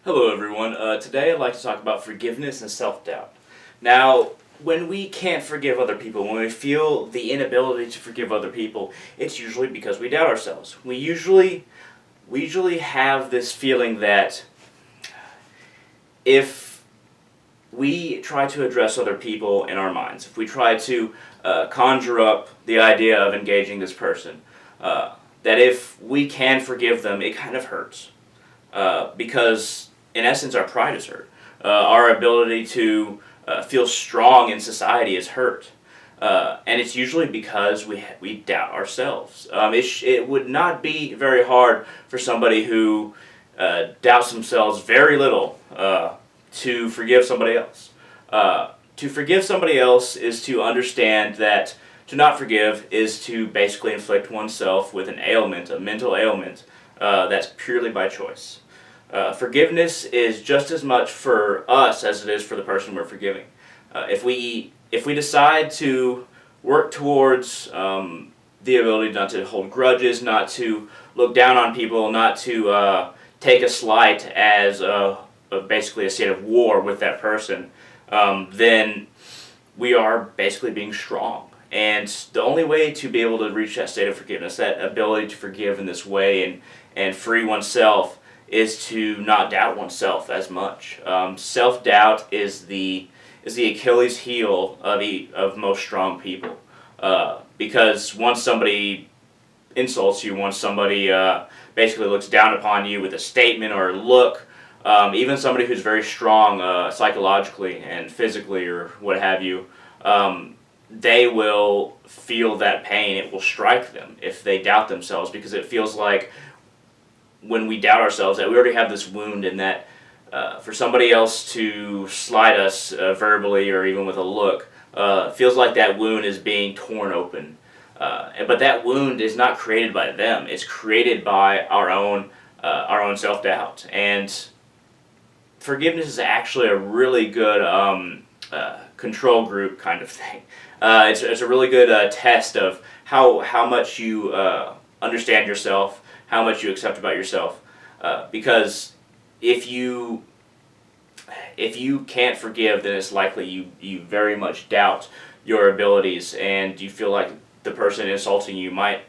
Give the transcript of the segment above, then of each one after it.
Hello everyone. Today I'd like to talk about forgiveness and self-doubt. Now, when we can't forgive other people, when we feel the inability to forgive other people, it's usually because we doubt ourselves. We usually have this feeling that if we try to address other people in our minds, if we try to conjure up the idea of engaging this person, that if we can forgive them, it kind of hurts. Because in essence our pride is hurt. Our ability to feel strong in society is hurt. And it's usually because we doubt ourselves. It would not be very hard for somebody who doubts themselves very little to forgive somebody else. To forgive somebody else is to understand that to not forgive is to basically inflict oneself with an ailment, a mental ailment, that's purely by choice. Forgiveness is just as much for us as it is for the person we're forgiving. If we decide to work towards the ability not to hold grudges, not to look down on people, not to take a slight as basically a state of war with that person, then we are basically being strong. And the only way to be able to reach that state of forgiveness, that ability to forgive in this way and free oneself, is to not doubt oneself as much. Self-doubt is the Achilles heel of most strong people. Because once somebody insults you, once somebody basically looks down upon you with a statement or a look, even somebody who's very strong psychologically and physically or what have you, they will feel that pain. It will strike them if they doubt themselves, because it feels like when we doubt ourselves that we already have this wound, and that for somebody else to slight us verbally or even with a look feels like that wound is being torn open. But that wound is not created by them. It's created by our own self-doubt. And forgiveness is actually a really good control group kind of thing. It's a really good test of how much you understand yourself, how much you accept about yourself. Because if you can't forgive, then it's likely you very much doubt your abilities, and you feel like the person insulting you might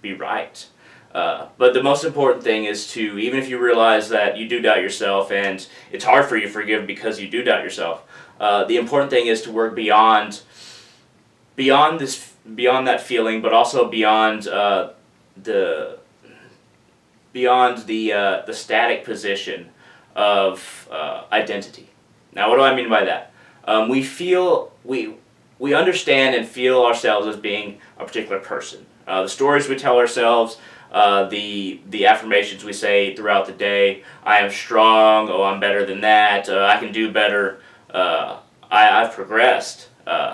be right. But the most important thing is to, even if you realize that you do doubt yourself and it's hard for you to forgive because you do doubt yourself, the important thing is to work beyond that feeling, but also beyond the static position of identity. Now, what do I mean by that? We understand and feel ourselves as being a particular person. The stories we tell ourselves, the affirmations we say throughout the day. I am strong. Oh, I'm better than that. I can do better. I've progressed.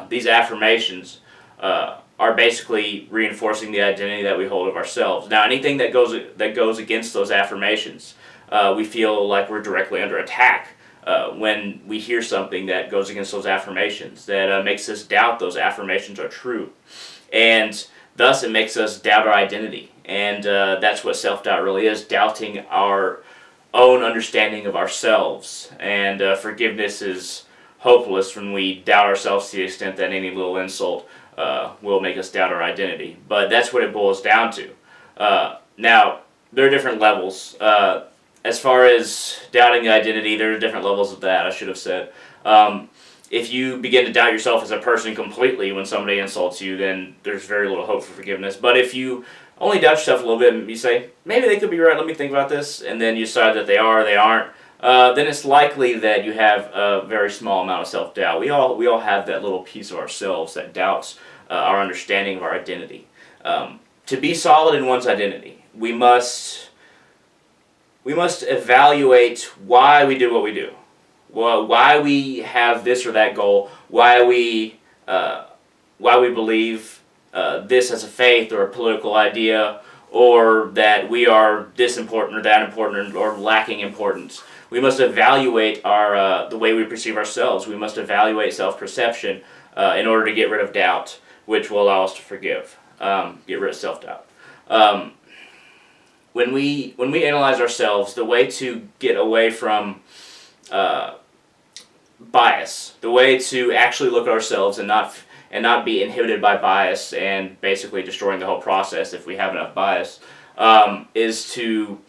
These affirmations are basically reinforcing the identity that we hold of ourselves. Now, anything that goes against those affirmations, we feel like we're directly under attack when we hear something that goes against those affirmations, that makes us doubt those affirmations are true. And thus it makes us doubt our identity. And that's what self-doubt really is, doubting our own understanding of ourselves. And forgiveness is hopeless when we doubt ourselves to the extent that any little insult will make us doubt our identity. But that's what it boils down to. Now, there are different levels. As far as doubting the identity, there are different levels of that, I should have said. If you begin to doubt yourself as a person completely when somebody insults you, then there's very little hope for forgiveness. But if you only doubt yourself a little bit and you say, maybe they could be right, let me think about this, and then you decide that they are or they aren't, then it's likely that you have a very small amount of self-doubt. We all have that little piece of ourselves that doubts our understanding of our identity. To be solid in one's identity, we must evaluate why we do what we do. Why we have this or that goal, why we believe this as a faith or a political idea, or that we are this important or that important or lacking importance. We must evaluate the way we perceive ourselves. We must evaluate self-perception in order to get rid of doubt, which will allow us to forgive, get rid of self-doubt. when we analyze ourselves, the way to get away from bias, the way to actually look at ourselves and not be inhibited by bias and basically destroying the whole process if we have enough bias, is to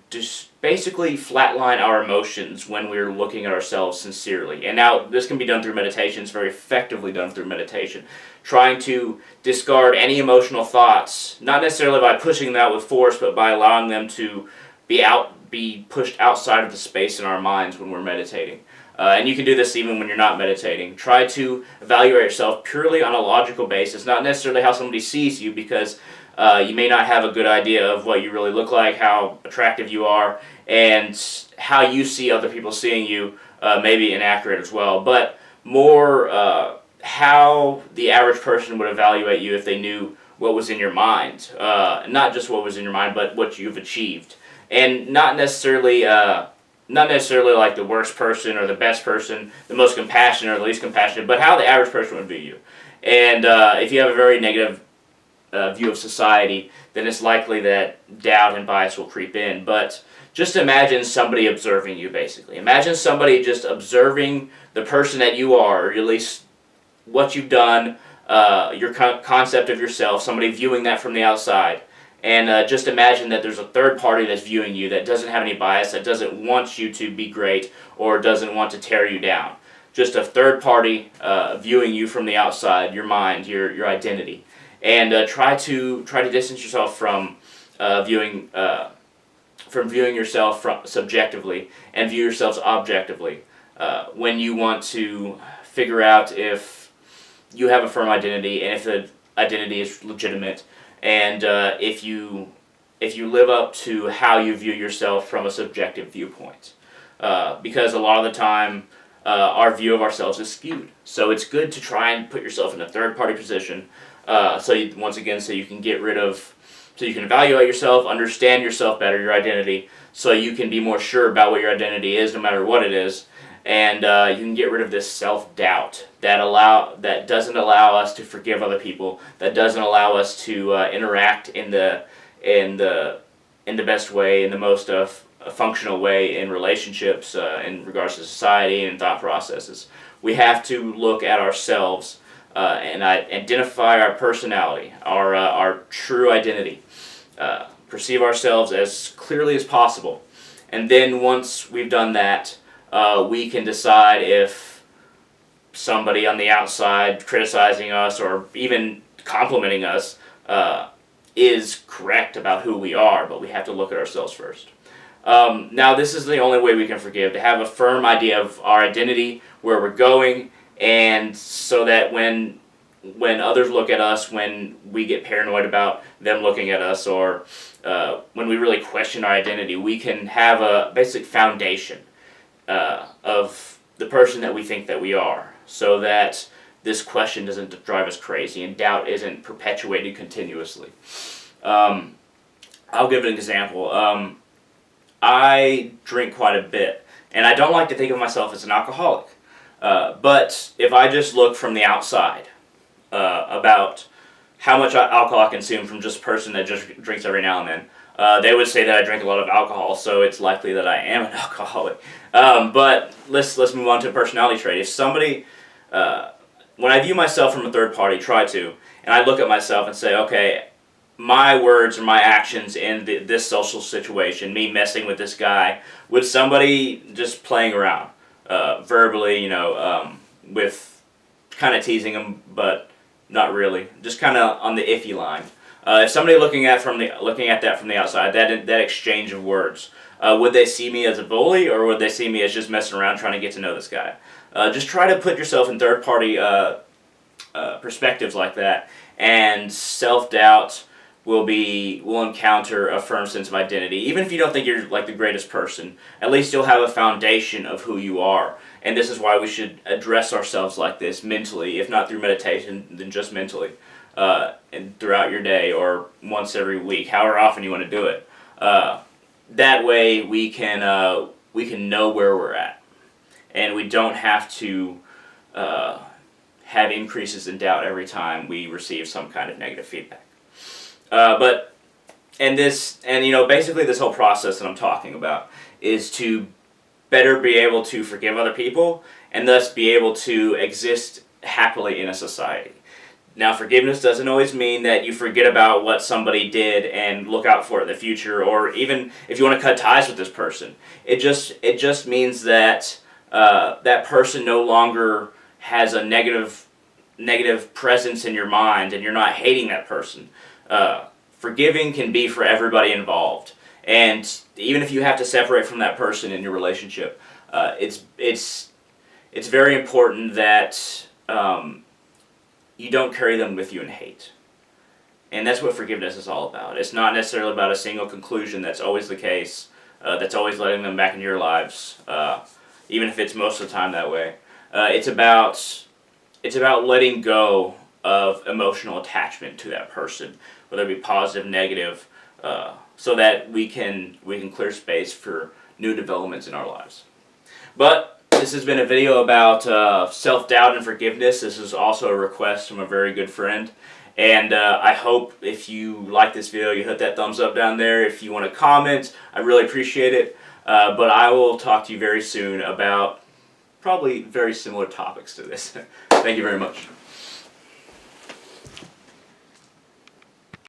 just basically flatline our emotions when we're looking at ourselves sincerely. And now this can be done through meditation. It's very effectively done through meditation. Trying to discard any emotional thoughts, not necessarily by pushing them out with force, but by allowing them to be pushed outside of the space in our minds when we're meditating. And you can do this even when you're not meditating. Try to evaluate yourself purely on a logical basis, not necessarily how somebody sees you, because you may not have a good idea of what you really look like, how attractive you are, and how you see other people seeing you may be inaccurate as well. But more how the average person would evaluate you if they knew what was in your mind. Not just what was in your mind, but what you've achieved. And not necessarily like the worst person or the best person, the most compassionate or the least compassionate, but how the average person would view you. And if you have a very negative view of society, then it's likely that doubt and bias will creep in. But just imagine somebody observing you, basically. Imagine somebody just observing the person that you are, or at least what you've done, your concept of yourself, somebody viewing that from the outside. And just imagine that there's a third party that's viewing you that doesn't have any bias, that doesn't want you to be great, or doesn't want to tear you down. Just a third party viewing you from the outside, your mind, your identity. And try to distance yourself from viewing yourself subjectively and view yourselves objectively. When you want to figure out if you have a firm identity and if the identity is legitimate, and if you live up to how you view yourself from a subjective viewpoint, because a lot of the time our view of ourselves is skewed. So it's good to try and put yourself in a third party position. So you can evaluate yourself, understand yourself better, your identity, so you can be more sure about what your identity is, no matter what it is, and you can get rid of this self-doubt that doesn't allow us to forgive other people, that doesn't allow us to interact in the best way, in the most functional way in relationships, in regards to society and thought processes. We have to look at ourselves and identify our personality, our true identity. Perceive ourselves as clearly as possible. And then once we've done that, we can decide if somebody on the outside criticizing us or even complimenting us is correct about who we are, but we have to look at ourselves first. Now, this is the only way we can forgive, to have a firm idea of our identity, where we're going, and so that when others look at us, when we get paranoid about them looking at us, or when we really question our identity, we can have a basic foundation of the person that we think that we are, so that this question doesn't drive us crazy and doubt isn't perpetuated continuously. I'll give an example. I drink quite a bit, and I don't like to think of myself as an alcoholic. But if I just look from the outside about how much alcohol I consume from just a person that just drinks every now and then, they would say that I drink a lot of alcohol, so it's likely that I am an alcoholic. But let's move on to a personality trait. If somebody, when I view myself from a third party, and I look at myself and say, okay, my words or my actions in this social situation, me messing with this guy, with somebody just playing around, verbally, with kind of teasing him, but not really, just kind of on the iffy line. If somebody looking at that from the outside, that exchange of words, would they see me as a bully, or would they see me as just messing around trying to get to know this guy? Just try to put yourself in third party perspectives like that, and self-doubt will encounter a firm sense of identity. Even if you don't think you're like the greatest person, at least you'll have a foundation of who you are. And this is why we should address ourselves like this mentally, if not through meditation, then just mentally, and throughout your day, or once every week, however often you want to do it. That way we can know where we're at, and we don't have to have increases in doubt every time we receive some kind of negative feedback. But basically this whole process that I'm talking about is to better be able to forgive other people and thus be able to exist happily in a society. Now, forgiveness doesn't always mean that you forget about what somebody did and look out for it in the future, or even if you want to cut ties with this person. It just means that that person no longer has a negative presence in your mind, and you're not hating that person. Forgiving can be for everybody involved, and even if you have to separate from that person in your relationship, it's very important that you don't carry them with you in hate. And that's what forgiveness is all about. It's not necessarily about a single conclusion that's always the case, that's always letting them back into your lives, even if it's most of the time that way. It's about letting go of emotional attachment to that person, whether it be positive, negative, so that we can clear space for new developments in our lives. But this has been a video about self-doubt and forgiveness. This is also a request from a very good friend. And I hope if you like this video, you hit that thumbs up down there. If you want to comment, I really appreciate it. But I will talk to you very soon about probably very similar topics to this. Thank you very much.